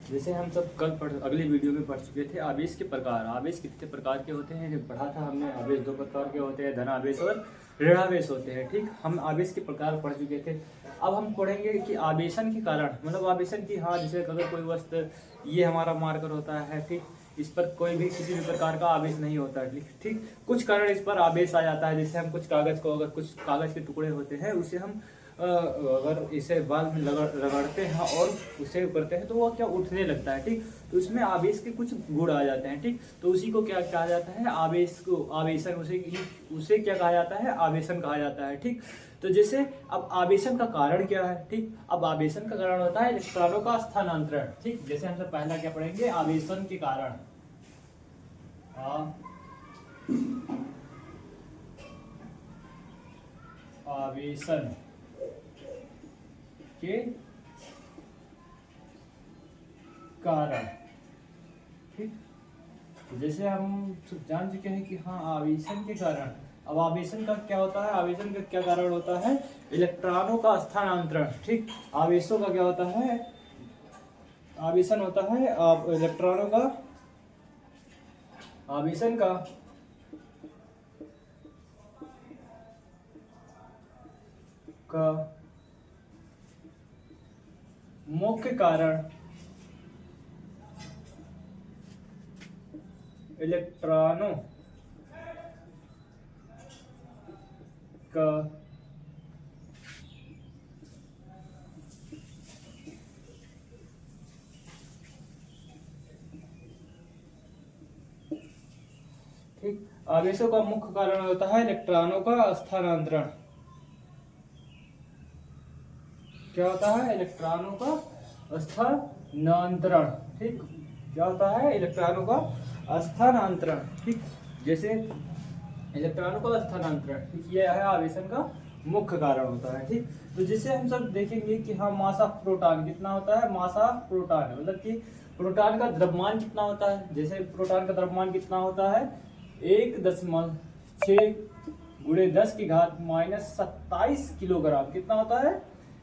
जैसे हम सब अगली वीडियो में पढ़ चुके थे आवेश के प्रकार। आवेश कितने प्रकार के होते हैं, जब पढ़ा था हमने। आवेश दो प्रकार के होते हैं, धनावेश और ऋणावेश होते हैं। ठीक, हम आवेश के प्रकार पढ़ चुके थे। अब हम पढ़ेंगे कि आवेशन के कारण, मतलब आवेशन की, हाँ, जैसे अगर कोई वस्तु, ये हमारा मार्कर होता है, ठीक, इस पर कोई भी किसी भी प्रकार का आवेश नहीं होता है। ठीक, कुछ कारण इस पर आवेश आ जाता है। जैसे हम कुछ कागज को, अगर कुछ कागज के टुकड़े होते हैं, उसे हम अगर इसे बाल में रगड़ते हैं और उसे करते हैं तो वो क्या उठने लगता है। ठीक, तो इसमें आवेश के कुछ गुण आ जाते हैं। ठीक, तो उसी को क्या कहा जाता है, आवेश को, आवेशन, उसे क्या कहा जाता है, आवेशन कहा जाता है। ठीक, तो जैसे अब आवेशन का कारण क्या है। ठीक, अब आवेशन का कारण होता है इलेक्ट्रॉनों का स्थानांतरण। ठीक, जैसे हम सब पहला क्या पढ़ेंगे, आवेशन के कारण। आवेशन के कारण। ठीक, जैसे हम जान चुके हैं कि हाँ, आवेशन के कारण। अब आवेशन का क्या होता है, आवेशन का क्या कारण होता है, इलेक्ट्रॉनों का स्थानांतरण। ठीक, आवेशों का क्या होता है, आवेशन होता है इलेक्ट्रॉनों का, आवेशन का मुख्य कारण इलेक्ट्रॉनों का ठीक, आवेशों का मुख्य कारण होता है इलेक्ट्रॉनों का स्थानांतरण। क्या होता है, इलेक्ट्रॉनों का स्थानांतरण। ठीक, क्या होता है, इलेक्ट्रॉनों का स्थानांतरण। ठीक, जैसे इलेक्ट्रॉनों का स्थानांतरण, ठीक, ये है आवेशन का मुख्य कारण होता है। ठीक, तो जैसे हम सब देखेंगे कि हाँ, मास ऑफ प्रोटॉन कितना होता है, मास ऑफ प्रोटॉन मतलब कि प्रोटॉन का द्रव्यमान कितना होता है। जैसे प्रोटॉन का द्रव्यमान कितना होता है, 1.6 गुणे 10 की घात माइनस 27 किलोग्राम। कितना होता है,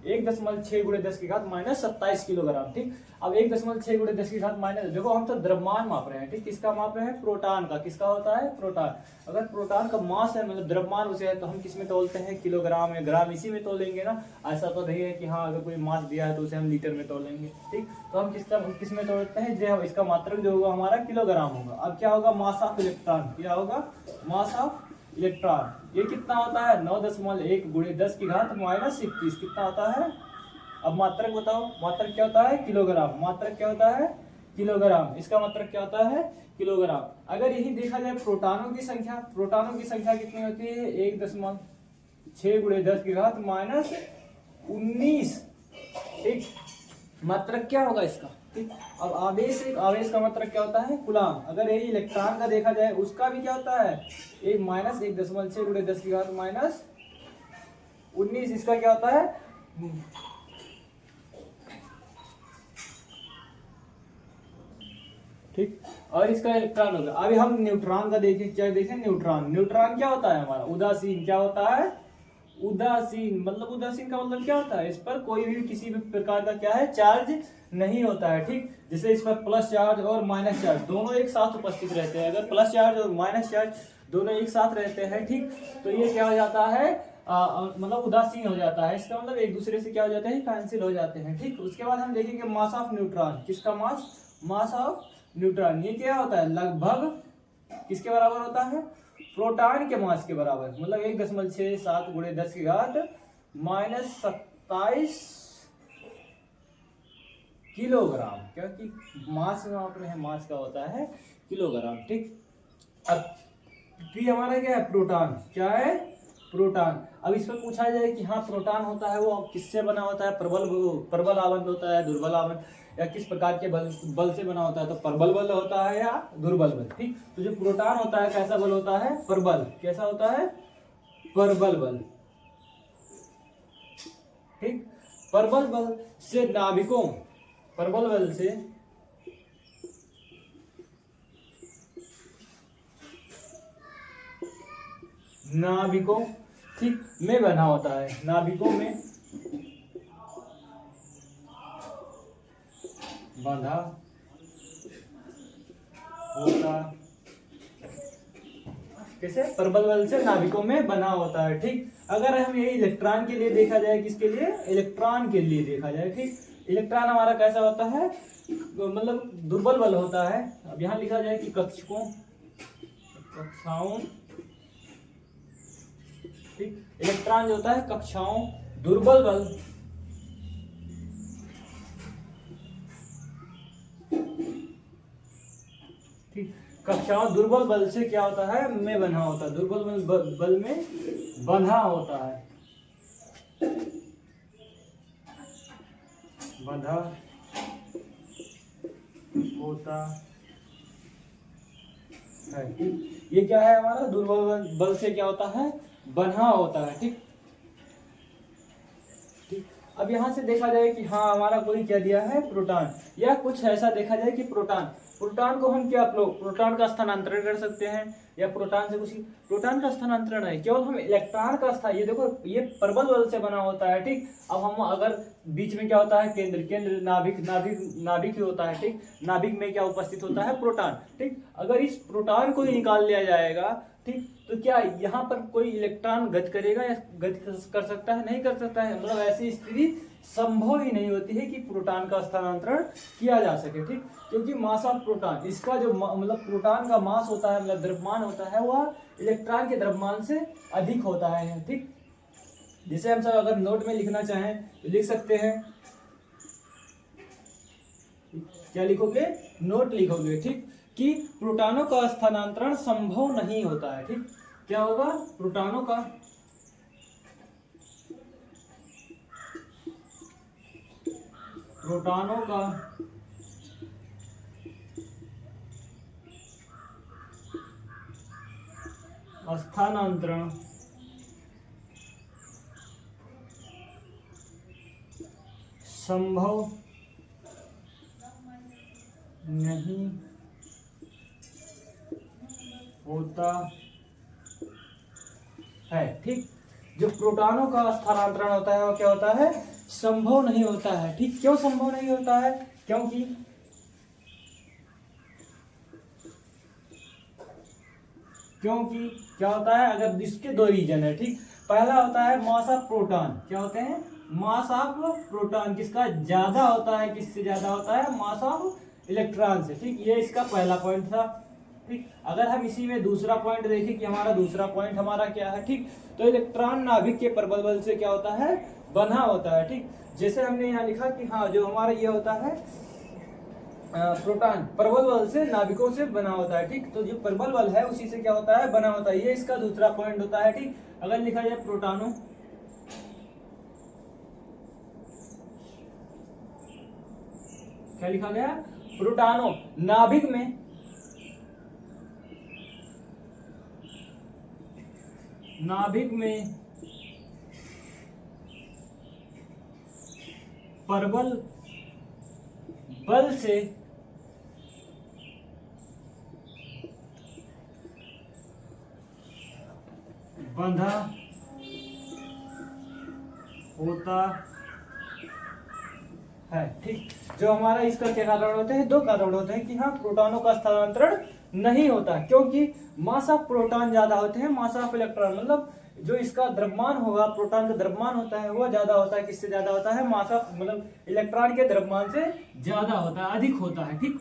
1.6 गुणे 10 की घात माइनस 27 किलोग्राम। ठीक, अब 1.6 गुणे 10 की घात माइनस, देखो हम तो द्रव्यमान माप रहे हैं। ठीक, किसका माप रहे हैं, प्रोटॉन का। किसका होता है, प्रोटॉन। अगर प्रोटॉन का मास है, मतलब द्रव्यमान उसे है, तो हम किस में तोलते हैं, किलोग्राम या ग्राम, इसी में तोलेंगे ना। ऐसा तो नहीं है कि हाँ, अगर कोई मास दिया है तो उसे हम लीटर में तोलेंगे। ठीक, तो हम किस में तोलते हैं, जो इसका मात्रक जो होगा हमारा किलोग्राम होगा। अब क्या होगा, मास ऑफ इलेक्ट्रॉन। क्या होगा, मास ऑफ इलेक्ट्रॉन। ये कितना होता है, 9.1 गुणे 10 की घात माइनस 21। कितना होता है, अब मात्रक बताओ, मात्रक क्या होता है, किलोग्राम। मात्रक क्या होता है, किलोग्राम। इसका मात्रक क्या होता है, किलोग्राम। अगर यही देखा जाए प्रोटॉनों की संख्या, प्रोटॉनों की संख्या कितनी होती है, 1.6 गुणे 10 की घात माइनस 19। ठीक, मात्रक क्या होगा इसका। ठीक, अब आवेश का मात्रक क्या होता है, कूलाम। अगर यही इलेक्ट्रॉन का देखा जाए, उसका भी क्या होता है, एक माइनस 1.6 गुणे 10 की घात माइनस 19। इसका क्या होता है, ठीक, और इसका इलेक्ट्रॉन होगा। अभी हम न्यूट्रॉन का देखें, क्या देखें, न्यूट्रॉन। न्यूट्रॉन क्या होता है हमारा, उदासीन। क्या होता है, उदासीन। मतलब उदासीन का मतलब क्या होता है, इस पर कोई भी किसी भी प्रकार का क्या है, चार्ज नहीं होता है। ठीक, जैसे इस पर प्लस चार्ज और माइनस चार्ज दोनों एक साथ उपस्थित रहते हैं। अगर प्लस चार्ज और माइनस चार्ज दोनों एक साथ रहते हैं, ठीक, तो ये क्या हो जाता है, मतलब उदासीन हो जाता है। इसका मतलब एक दूसरे से क्या हो जाते हैं, कैंसिल हो जाते हैं। ठीक, उसके बाद हम देखेंगे मास ऑफ न्यूट्रॉन। किसका मास, मास ऑफ न्यूट्रॉन। ये क्या होता है, लगभग किसके बराबर होता है, प्रोटॉन के मास के बराबर। मतलब 1.67 गुणे 10 की घात माइनस 27 किलोग्राम। क्योंकि मास में माप रहे हैं, मास का होता है किलोग्राम। ठीक, अब भी हमारा क्या है, प्रोटॉन। क्या है, प्रोटॉन। अब इस पर पूछा जाए कि हाँ, प्रोटॉन होता है वो किससे बना होता है, प्रबल आबंध होता है, दुर्बल आबंध, या किस प्रकार के बल से बना होता है, तो प्रबल बल होता है या दुर्बल बल। ठीक, तो जो प्रोटॉन होता है कैसा बल होता है, प्रबल। कैसा होता है, प्रबल बल। ठीक, प्रबल बल से नाभिकों, प्रबल बल से नाभिकों, ठीक, में बना होता है। नाभिकों में बंधा होता, कैसे? प्रबल बल से नाभिकों में बना होता है, ठीक। अगर हम ये इलेक्ट्रॉन के लिए देखा जाए, किसके लिए? इलेक्ट्रॉन के लिए देखा जाए, ठीक। इलेक्ट्रॉन हमारा कैसा होता है? मतलब दुर्बल बल होता है। अब यहाँ लिखा जाए कि कक्षाओं, ठीक। इलेक्ट्रॉन जो होता है कक्षाओं दुर्बल बल, ठीक। कक्षाओं दुर्बल बल से क्या होता है? में बंधा होता है, दुर्बल बल में बंधा होता है, बंधा होता है, ठीक। ये क्या है हमारा? दुर्बल बल से क्या होता है? बंधा होता है, ठीक। ठीक। अब यहां से देखा जाए कि हाँ हमारा कोई क्या दिया है? प्रोटॉन, या कुछ ऐसा देखा जाए कि प्रोटॉन को हम क्या प्रोटॉन का स्थानांतरण कर सकते हैं, या प्रोटॉन से कुछ प्रोटॉन का स्थानांतरण है, केवल हम इलेक्ट्रॉन का स्थान, ये देखो ये प्रबल बल से बना होता है, ठीक। अब हम अगर बीच में क्या होता है? केंद्र नाभिक ही होता है, ठीक। नाभिक में क्या उपस्थित होता है? प्रोटॉन, ठीक। अगर इस प्रोटॉन को ही निकाल लिया जाएगा, ठीक, तो क्या यहाँ पर कोई इलेक्ट्रॉन गति करेगा या गति कर सकता है? नहीं कर सकता है। मतलब ऐसी स्थिति संभव ही नहीं होती है कि प्रोटॉन का स्थानांतरण किया जा सके, ठीक। क्योंकि मास ऑफ प्रोटॉन, इसका जो मतलब प्रोटॉन का मास होता है, मतलब द्रव्यमान होता है, वह इलेक्ट्रॉन के द्रव्यमान से अधिक होता है, ठीक। जिसे हम सब अगर नोट में लिखना चाहें तो लिख सकते हैं। क्या लिखोगे? नोट लिखोगे, ठीक, कि प्रोटॉनों का स्थानांतरण संभव नहीं होता है, ठीक। क्या होगा? प्रोटॉनों का स्थानांतरण संभव नहीं होता है, ठीक। जो प्रोटॉनों का स्थानांतरण होता है वो क्या होता है? संभव नहीं होता है, ठीक। क्यों संभव नहीं होता है? क्योंकि क्या होता है? अगर इसके दो रीजन है, ठीक। पहला होता है मास ऑफ प्रोटॉन, क्या होते हैं? मास ऑफ प्रोटॉन किसका ज्यादा होता है? किससे ज्यादा होता है? मास ऑफ इलेक्ट्रॉन से, ठीक। ये इसका पहला पॉइंट था, ठीक। अगर हम इसी में दूसरा पॉइंट देखें कि हमारा दूसरा पॉइंट हमारा क्या है, ठीक, तो इलेक्ट्रॉन नाभिक के प्रबल बल से क्या होता है? बंधा होता है, ठीक। जैसे हमने यहाँ लिखा कि हाँ जो हमारा ये होता है प्रोटॉन प्रबल बल से नाभिकों से बना होता है, ठीक। तो जो प्रबल बल है उसी से क्या होता है? बना होता है। ये इसका दूसरा पॉइंट होता है, ठीक। अगर लिखा जाए प्रोटॉनों, क्या लिखा गया? प्रोटॉनों नाभिक में प्रबल बल से बंधा होता है, ठीक। जो हमारा इसका क्या कारण होते हैं? दो कारण होते हैं कि हाँ प्रोटॉनों का स्थानांतरण नहीं होता, क्योंकि मास ऑफ प्रोटॉन ज्यादा होते हैं मास ऑफ इलेक्ट्रॉन, मतलब जो इसका द्रव्यमान होगा, प्रोटॉन का द्रव्यमान होता है वो ज्यादा होता है। किससे ज्यादा होता है? मास ऑफ मतलब इलेक्ट्रॉन के द्रव्यमान से ज्यादा होता है, अधिक होता है, ठीक।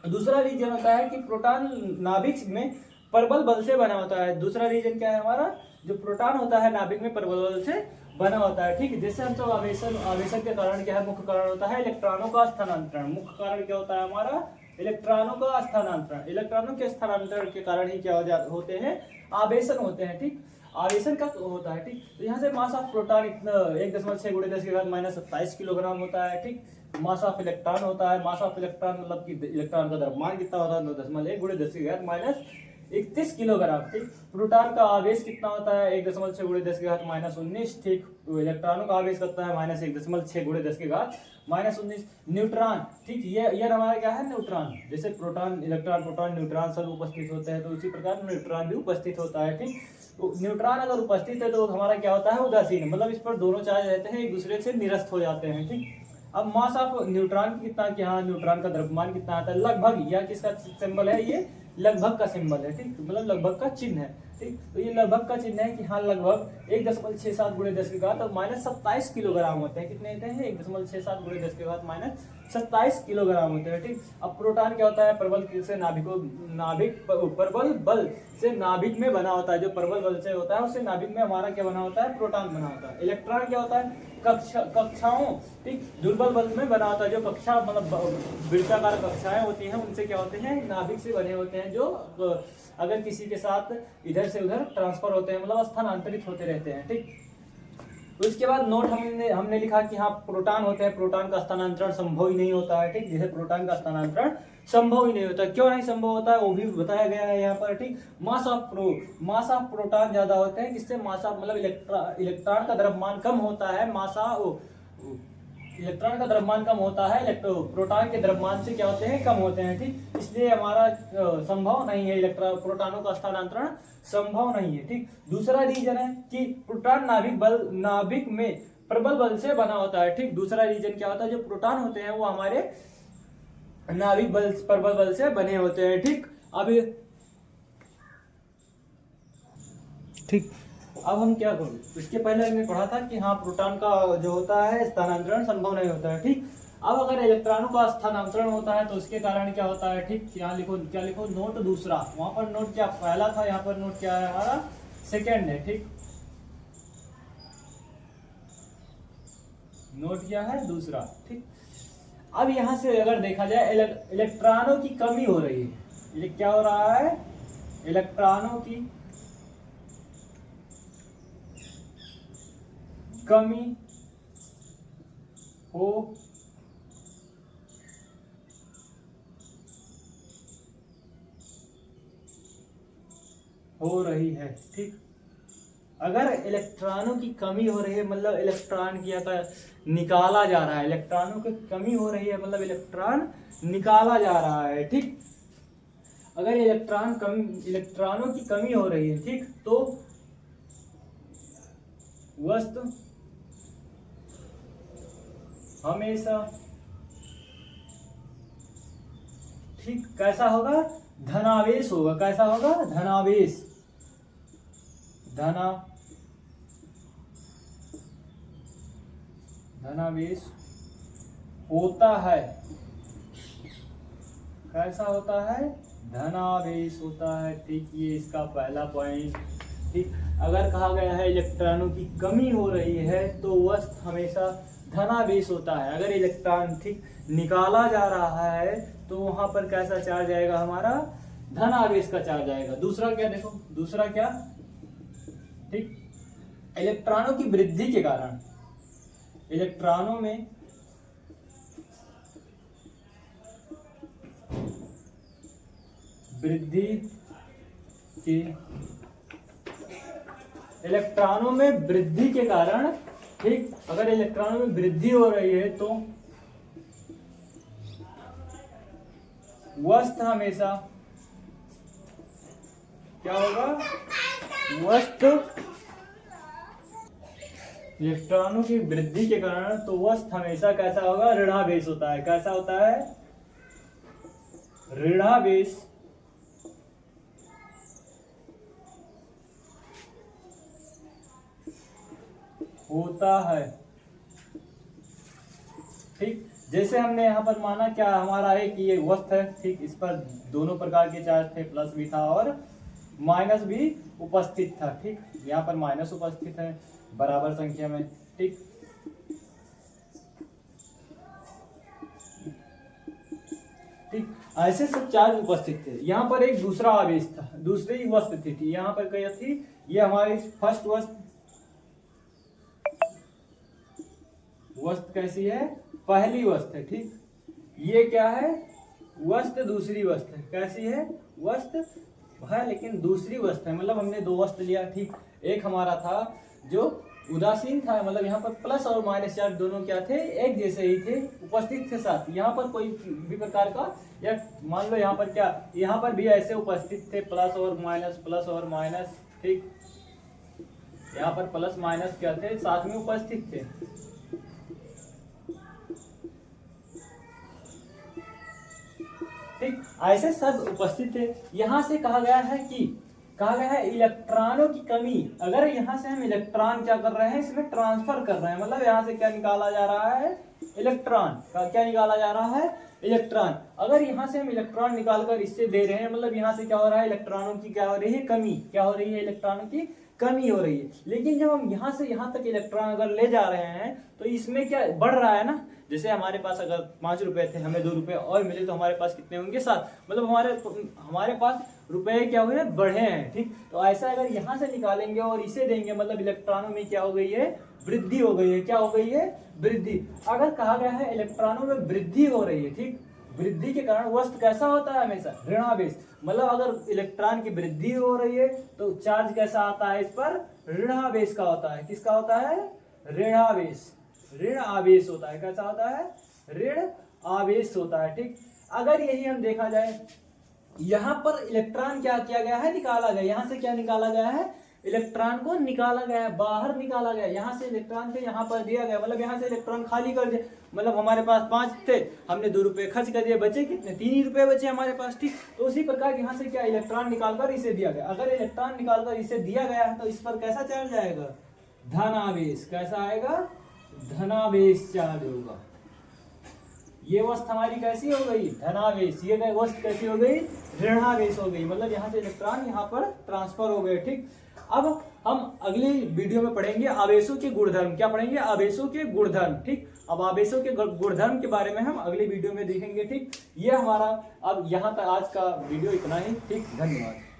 दूसरा रीजन होता है कि प्रोटॉन नाभिक में प्रबल बल से बना होता है। दूसरा रीजन क्या है हमारा? जो प्रोटॉन होता है नाभिक में प्रबल बल से बना होता है, ठीक। जैसे हम सब आवेशन के कारण क्या है? मुख्य कारण होता है इलेक्ट्रॉनों का स्थानांतरण। मुख्य कारण क्या होता है हमारा? इलेक्ट्रॉनों का स्थानांतरण। इलेक्ट्रॉनों के स्थानांतरण के कारण ही क्या होते हैं? आवेशन होते हैं, ठीक। आवेशन कब होता है, ठीक। तो यहाँ से मास ऑफ प्रोटॉन इतना 1.6 × 10⁻27 किलोग्राम होता है, ठीक। मास ऑफ इलेक्ट्रॉन होता है, मास ऑफ इलेक्ट्रॉन मतलब कि इलेक्ट्रॉन का द्रव्यमान कितना होता है? 9.1 × 10⁻⁻⁻19 किलोग्राम, ठीक। प्रोटॉन का आवेश कितना होता है? 1.6 × 10⁻⁻19, ठीक। तो इलेक्ट्रॉनों का आवेश कितना है? -1.6 × 10⁻⁻19। न्यूट्रॉन, ठीक। ये हमारा क्या है? न्यूट्रॉन। जैसे प्रोटॉन, इलेक्ट्रॉन, प्रोटॉन, न्यूट्रॉन सब उपस्थित होते हैं, तो उसी प्रकार न्यूट्रॉन भी उपस्थित होता है, ठीक। तो न्यूट्रॉन अगर उपस्थित है तो हमारा क्या होता है? उदासीन, मतलब इस पर दोनों चार्ज रहते हैं, एक दूसरे से निरस्त हो जाते हैं, ठीक। अब मास ऑफ न्यूट्रॉन कितना, कि हाँ न्यूट्रॉन का द्रव्यमान कितना आता है लगभग, यह किसका सिंबल है, ये लगभग का सिंबल है, ठीक, मतलब लगभग का चिन्ह है, ठीक। तो ये लगभग का चिन्ह है कि हाँ लगभग 1.67 गुणे 10 की घात और -27 किलोग्राम होते हैं। कितने होते हैं, 1.67 गुणे 10 की घात -27 किलोग्राम होते हैं, ठीक। अब प्रोटॉन क्या होता है, प्रबल से नाभिक प्रबल बल से नाभिक में बना होता है, जो प्रबल बल से होता है उससे नाभिक में हमारा क्या बना होता है, प्रोटॉन बना होता है। इलेक्ट्रॉन क्या होता है, कक्षाओं, ठीक, दुर्बल बल में बना होता है, जो कक्षा मतलब वृत्ताकार कक्षाएं होती हैं उनसे क्या होते हैं, नाभिक से बने होते हैं, जो अगर किसी के साथ इधर से उधर ट्रांसफर होते हैं, मतलब स्थानांतरित होते रहते हैं, ठीक। उसके बाद नोट हमने लिखा कि हाँ प्रोटॉन होते हैं, प्रोटॉन का स्थानांतरण संभव ही नहीं होता है, ठीक। जैसे प्रोटॉन का स्थानांतरण संभव ही नहीं होता, क्यों नहीं संभव होता है वो भी बताया गया है यहाँ पर, ठीक। मास ऑफ प्रोटॉन ज्यादा होते हैं, किससे, मास ऑफ मतलब इलेक्ट्रॉन का द्रव्यमान कम होता है, इलेक्ट्रॉन का द्रव्यमान कम होता है, प्रोटॉन के द्रव्यमान से क्या होते हैं, कम होते हैं, ठीक। इसलिए हमारा संभव नहीं है, प्रोटॉनों का स्थानांतरण संभव नहीं है, ठीक। दूसरा रीजन है कि प्रोटॉन नाभिक में प्रबल बल से बना होता है, ठीक। दूसरा रीजन क्या होता है, जो प्रोटॉन होते हैं वो हमारे नाभिक बल प्रबल बल से बने होते हैं, ठीक। अब हम क्या करें, इसके पहले हमने पढ़ा था कि हाँ प्रोटॉन का जो होता है स्थानांतरण संभव नहीं होता है, ठीक। अब अगर इलेक्ट्रॉनों का स्थानांतरण होता है तो उसके कारण क्या होता है, ठीक। यहाँ लिखो, क्या लिखो, नोट दूसरा, वहां पर नोट क्या पहला था, यहाँ पर नोट क्या है हमारा, सेकेंड है, ठीक। नोट क्या है, दूसरा, ठीक। अब यहां से अगर देखा जाए इलेक्ट्रॉनों की कमी हो रही है, ये क्या हो रहा है, इलेक्ट्रॉनों की कमी हो रही है, ठीक। अगर इलेक्ट्रॉनों की कमी हो रही है मतलब इलेक्ट्रॉन क्या निकाला जा रहा है, इलेक्ट्रॉनों की कमी हो रही है मतलब इलेक्ट्रॉन निकाला जा रहा है, ठीक। अगर इलेक्ट्रॉनों की कमी हो रही है, ठीक, तो वस्तु हमेशा, ठीक, कैसा होगा, धनावेश होगा, कैसा होगा, धनावेश होता है, कैसा होता है, धनावेश होता है, ठीक। ये इसका पहला पॉइंट, ठीक। अगर कहा गया है इलेक्ट्रॉनों की कमी हो रही है तो वस्तु हमेशा धनावेश होता है। अगर इलेक्ट्रॉन, ठीक, निकाला जा रहा है तो वहां पर कैसा चार्ज आएगा, हमारा धनावेश का चार्ज आएगा। दूसरा क्या, देखो दूसरा क्या, ठीक, इलेक्ट्रॉनों की वृद्धि के कारण, इलेक्ट्रॉनों में वृद्धि के कारण, ठीक, अगर इलेक्ट्रॉनों में वृद्धि हो रही है तो वस्तु हमेशा क्या होगा, वस्तु इलेक्ट्रॉनों की वृद्धि के कारण तो वस्तु हमेशा कैसा होगा, ऋणावेश होता है, कैसा होता है, ऋणावेश होता है, ठीक। जैसे हमने यहाँ पर माना क्या हमारा है कि ये वस्तु है, ठीक, इस पर दोनों प्रकार के चार्ज थे, प्लस भी था और माइनस भी उपस्थित था, ठीक। यहाँ पर माइनस उपस्थित है बराबर संख्या में, ठीक। ठीक, ऐसे सब चार्ज उपस्थित थे। यहाँ पर एक दूसरा आवेश था, दूसरी वस्तु थी, यहाँ पर क्या थी, ये हमारी फर्स्ट वस्तु कैसी है, पहली वस्तु है, ठीक। ये क्या है, वस्तु दूसरी वस्तु है, कैसी है, वस्तु है लेकिन दूसरी वस्तु है, मतलब हमने दो वस्तु लिया, ठीक। एक हमारा था जो उदासीन था, मतलब यहाँ पर प्लस और माइनस चार्ज दोनों क्या थे, एक जैसे ही थे, उपस्थित थे साथ। यहाँ पर कोई भी प्रकार का, या मान लो यहाँ पर क्या, यहाँ पर भी ऐसे उपस्थित थे, प्लस और माइनस, ठीक। यहाँ पर प्लस माइनस क्या थे, साथ में उपस्थित थे, ठीक, ऐसे सब उपस्थित है। यहाँ से कहा गया है इलेक्ट्रॉनों की कमी। अगर यहाँ से हम इलेक्ट्रॉन क्या कर रहे हैं, इसमें ट्रांसफर कर रहे हैं, मतलब यहाँ से क्या निकाला जा रहा है, इलेक्ट्रॉन का क्या निकाला जा रहा है, इलेक्ट्रॉन। अगर यहाँ से हम इलेक्ट्रॉन निकालकर इससे दे रहे हैं, मतलब यहाँ से क्या हो रहा है, इलेक्ट्रॉनों की क्या हो रही है, कमी। क्या हो रही है, इलेक्ट्रॉनों की कमी हो रही है। लेकिन जब हम यहाँ से यहाँ तक इलेक्ट्रॉन अगर ले जा रहे हैं तो इसमें क्या बढ़ रहा है ना। जैसे हमारे पास अगर 5 रुपए थे, हमें 2 रुपए और मिले, तो हमारे पास कितने होंगे, 7। मतलब हमारे पास रुपए क्या हुए, बढ़े हैं। ठीक, तो ऐसा अगर यहाँ से निकालेंगे और इसे देंगे, मतलब इलेक्ट्रॉनों में क्या हो गई है, वृद्धि हो गई है। क्या हो गई है, वृद्धि। अगर कहा गया है इलेक्ट्रॉनों में वृद्धि हो रही है, ठीक, वृद्धि के कारण वस्तु कैसा होता है, हमेशा ऋणावेश। मतलब अगर इलेक्ट्रॉन की वृद्धि हो रही है तो चार्ज कैसा आता है, इस पर ऋणावेश का होता है। किसका होता है, ऋणावेश। ऋण आवेश होता है। कैसा होता है, ऋण आवेश होता है। ठीक, अगर यही हम देखा जाए, यहाँ पर इलेक्ट्रॉन क्या किया गया है, निकाला गया। यहाँ से क्या निकाला गया है, इलेक्ट्रॉन को निकाला गया है, बाहर निकाला गया। यहाँ से इलेक्ट्रॉन को यहाँ पर दिया गया, मतलब यहाँ से इलेक्ट्रॉन खाली कर दिया। मतलब हमारे पास 5 थे, हमने 2 रुपए खर्च कर दिए, बचे कितने, 3 ही रुपए बचे हमारे पास। ठीक, तो उसी प्रकार यहाँ से क्या इलेक्ट्रॉन निकालकर इसे दिया गया। अगर इलेक्ट्रॉन निकालकर इसे दिया गया है तो इस पर कैसा चार्ज जाएगा, धनावेश। कैसा आएगा, धनावेश चार्ज होगा। ये वस्तु हमारी कैसी हो गई, धनावेश। ये वस्तु कैसी हो गई, ऋणावेश हो गई। मतलब यहाँ से इलेक्ट्रॉन यहाँ पर ट्रांसफर हो गए। ठीक, अब हम अगली वीडियो में पढ़ेंगे आवेशों के गुणधर्म। क्या पढ़ेंगे, आवेशों के गुणधर्म। ठीक, अब आवेशों के गुणधर्म के बारे में हम अगली वीडियो में देखेंगे। ठीक, ये हमारा अब यहाँ तक आज का वीडियो इतना ही। ठीक, धन्यवाद।